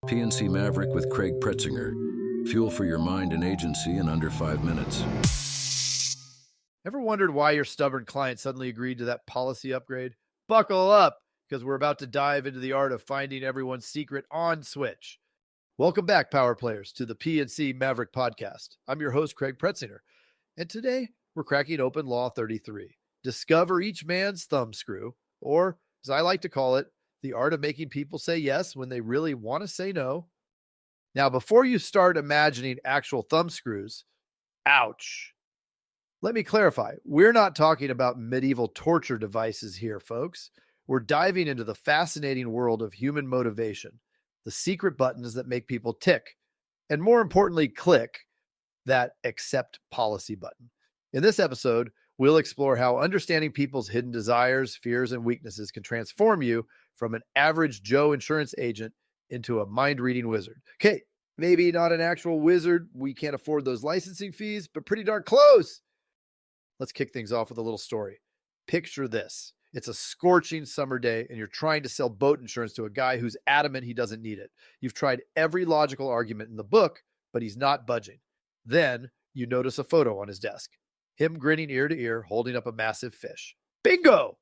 PNC Maverick with Craig Pretzinger. Fuel for your mind and agency in under 5 minutes. Ever wondered why your stubborn client suddenly agreed to that policy upgrade? Buckle up, because we're about to dive into the art of finding everyone's secret on switch. Welcome back, Power Players, to the PNC Maverick podcast. I'm your host, Craig Pretzinger, and today we're cracking open Law 33. Discover each man's thumbscrew, or as I like to call it, the art of making people say yes when they really want to say no. Now, before you start imagining actual thumbscrews, ouch. Let me clarify. We're not talking about medieval torture devices here, folks. We're diving into the fascinating world of human motivation, the secret buttons that make people tick, and more importantly, click that accept policy button. In this episode, we'll explore how understanding people's hidden desires, fears, and weaknesses can transform you from an average Joe insurance agent into a mind-reading wizard. Okay, maybe not an actual wizard. We can't afford those licensing fees, but pretty darn close. Let's kick things off with a little story. Picture this. It's a scorching summer day, and you're trying to sell boat insurance to a guy who's adamant he doesn't need it. You've tried every logical argument in the book, but he's not budging. Then you notice a photo on his desk. Him grinning ear to ear, holding up a massive fish. Bingo!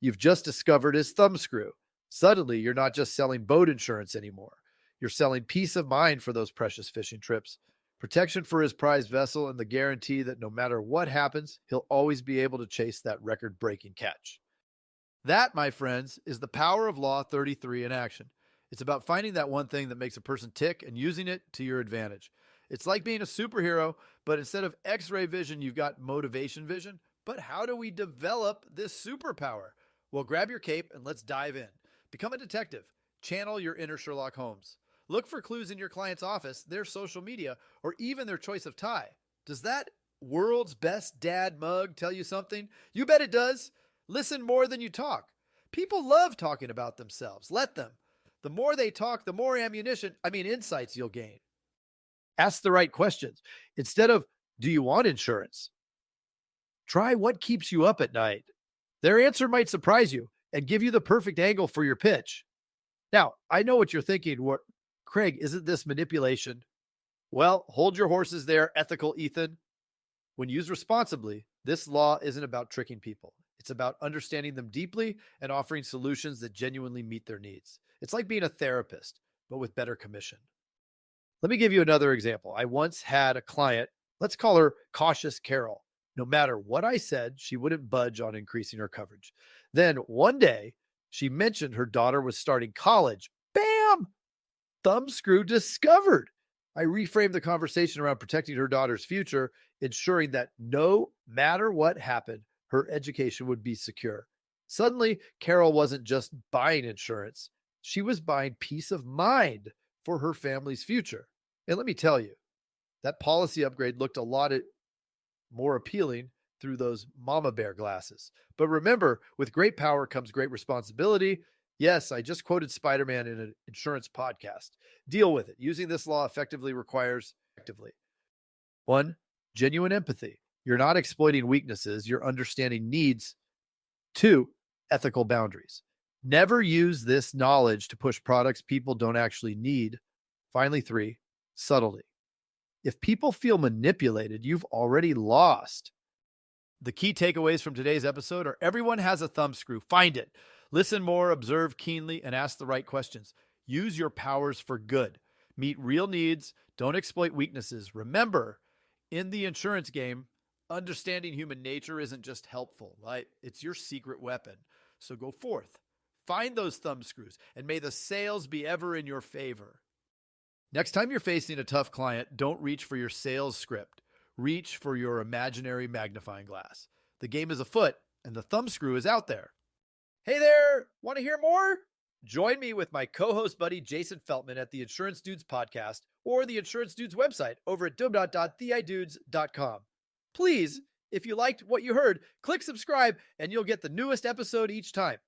You've just discovered his thumbscrew. Suddenly, you're not just selling boat insurance anymore. You're selling peace of mind for those precious fishing trips, protection for his prized vessel, and the guarantee that no matter what happens, he'll always be able to chase that record-breaking catch. That, my friends, is the power of Law 33 in action. It's about finding that one thing that makes a person tick and using it to your advantage. It's like being a superhero, but instead of X-ray vision, you've got motivation vision. But how do we develop this superpower? Well, grab your cape and let's dive in. Become a detective. Channel your inner Sherlock Holmes. Look for clues in your client's office, their social media, or even their choice of tie. Does that world's best dad mug tell you something? You bet it does. Listen more than you talk. People love talking about themselves. Let them. The more they talk, the more insights you'll gain. Ask the right questions. Instead of, do you want insurance? Try what keeps you up at night. Their answer might surprise you and give you the perfect angle for your pitch. Now, I know what you're thinking. Craig, isn't this manipulation? Well, hold your horses there, ethical Ethan. When used responsibly, this law isn't about tricking people. It's about understanding them deeply and offering solutions that genuinely meet their needs. It's like being a therapist, but with better commission. Let me give you another example. I once had a client, let's call her Cautious Carol. No matter what I said, she wouldn't budge on increasing her coverage. Then one day, she mentioned her daughter was starting college. Bam! Thumbscrew discovered. I reframed the conversation around protecting her daughter's future, ensuring that no matter what happened, her education would be secure. Suddenly, Carol wasn't just buying insurance. She was buying peace of mind for her family's future. And let me tell you, that policy upgrade looked a lot more appealing through those mama bear glasses. But remember, with great power comes great responsibility. Yes, I just quoted Spider-Man in an insurance podcast. Deal with it. Using this law effectively requires 1, genuine empathy. You're not exploiting weaknesses, you're understanding needs. 2, ethical boundaries. Never use this knowledge to push products people don't actually need. Finally, 3, subtlety. If people feel manipulated, you've already lost. The key takeaways from today's episode are everyone has a thumbscrew. Find it. Listen more, observe keenly, and ask the right questions. Use your powers for good. Meet real needs. Don't exploit weaknesses. Remember, in the insurance game, understanding human nature isn't just helpful, right? It's your secret weapon. So go forth. Find those thumbscrews, and may the sales be ever in your favor. Next time you're facing a tough client, don't reach for your sales script. Reach for your imaginary magnifying glass. The game is afoot, and the thumbscrew is out there. Hey there! Want to hear more? Join me with my co-host buddy Jason Feltman at the Insurance Dudes podcast or the Insurance Dudes website over at theidudes.com. Please, if you liked what you heard, click subscribe and you'll get the newest episode each time.